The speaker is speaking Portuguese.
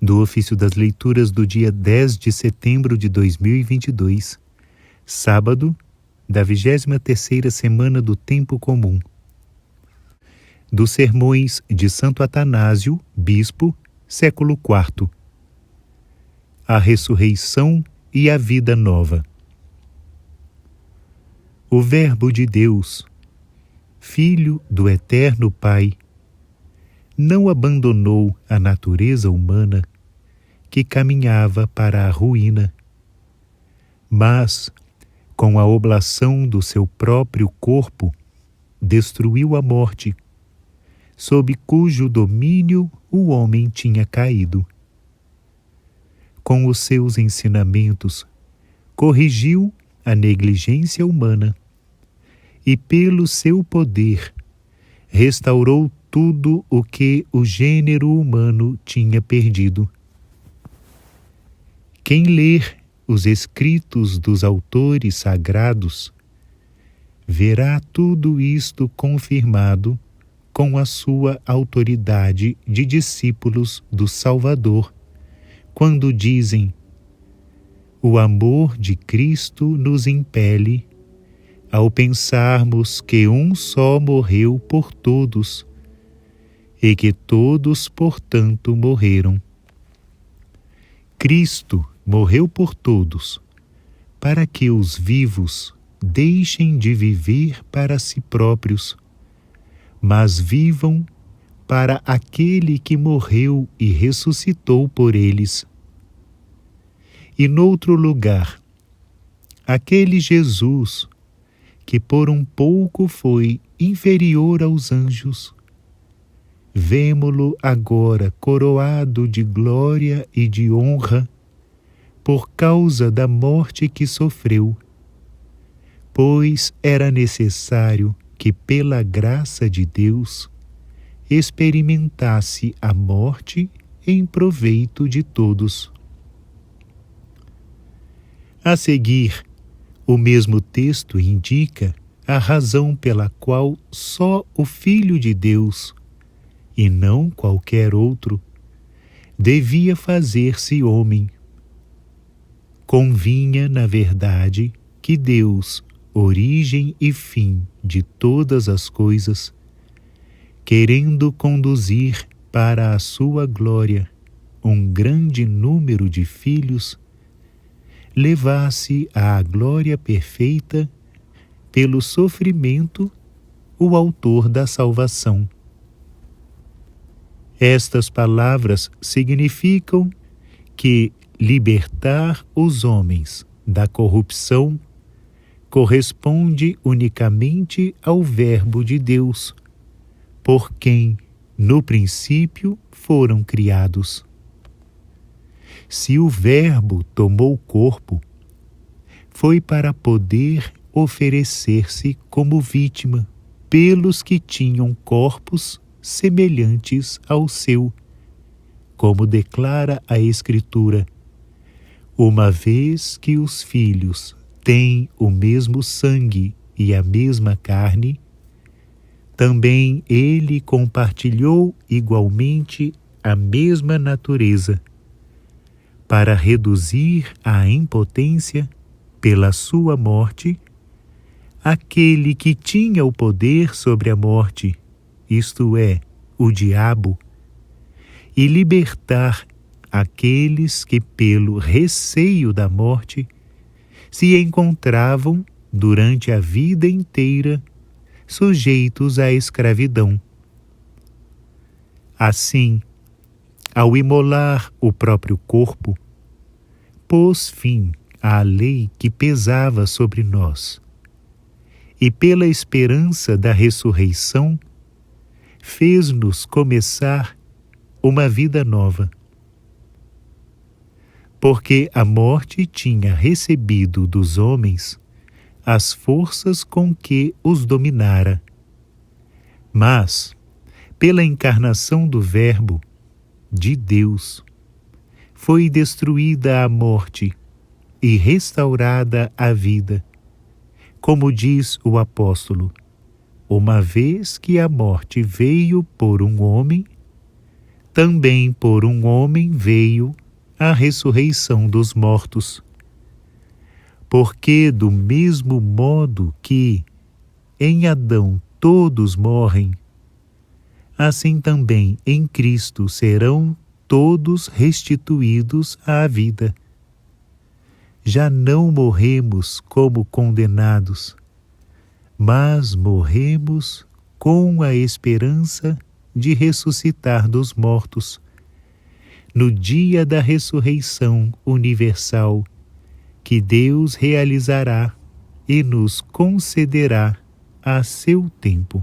do ofício das leituras do dia 10 de setembro de 2022, sábado da 23ª semana do Tempo Comum. Dos sermões de Santo Atanásio, bispo, século IV. A ressurreição e a vida nova. O Verbo de Deus, Filho do Eterno Pai, não abandonou a natureza humana que caminhava para a ruína, mas, com a oblação do seu próprio corpo, destruiu a morte, sob cujo domínio o homem tinha caído. Com os seus ensinamentos, corrigiu a negligência humana e, pelo seu poder, restaurou tudo o que o gênero humano tinha perdido. Quem ler os escritos dos autores sagrados verá tudo isto confirmado com a sua autoridade de discípulos do Salvador, quando dizem: o amor de Cristo nos impele ao pensarmos que um só morreu por todos e que todos, portanto, morreram. Cristo morreu por todos, para que os vivos deixem de viver para si próprios, mas vivam para aquele que morreu e ressuscitou por eles. E noutro lugar, aquele Jesus que por um pouco foi inferior aos anjos, vemo-lo agora coroado de glória e de honra por causa da morte que sofreu, pois era necessário que, pela graça de Deus, experimentasse a morte em proveito de todos. A seguir, o mesmo texto indica a razão pela qual só o Filho de Deus, e não qualquer outro, devia fazer-se homem. Convinha, na verdade, que Deus, origem e fim de todas as coisas, querendo conduzir para a sua glória um grande número de filhos, levasse à glória perfeita, pelo sofrimento, o autor da salvação. Estas palavras significam que libertar os homens da corrupção corresponde unicamente ao Verbo de Deus, por quem, no princípio, foram criados. Se o Verbo tomou corpo, foi para poder oferecer-se como vítima pelos que tinham corpos semelhantes ao seu, como declara a Escritura: uma vez que os filhos têm o mesmo sangue e a mesma carne, também ele compartilhou igualmente a mesma natureza, para reduzir à impotência, pela sua morte, aquele que tinha o poder sobre a morte, isto é, o diabo, e libertar aqueles que, pelo receio da morte, se encontravam, durante a vida inteira, sujeitos à escravidão. Assim, ao imolar o próprio corpo, pôs fim à lei que pesava sobre nós, e pela esperança da ressurreição, fez-nos começar uma vida nova. Porque a morte tinha recebido dos homens as forças com que os dominara. Mas, pela encarnação do Verbo de Deus, foi destruída a morte e restaurada a vida, como diz o apóstolo: uma vez que a morte veio por um homem, também por um homem veio a ressurreição dos mortos. Porque do mesmo modo que em Adão todos morrem, assim também em Cristo serão todos restituídos à vida. Já não morremos como condenados, mas morremos com a esperança de ressuscitar dos mortos, no dia da ressurreição universal, que Deus realizará e nos concederá a seu tempo.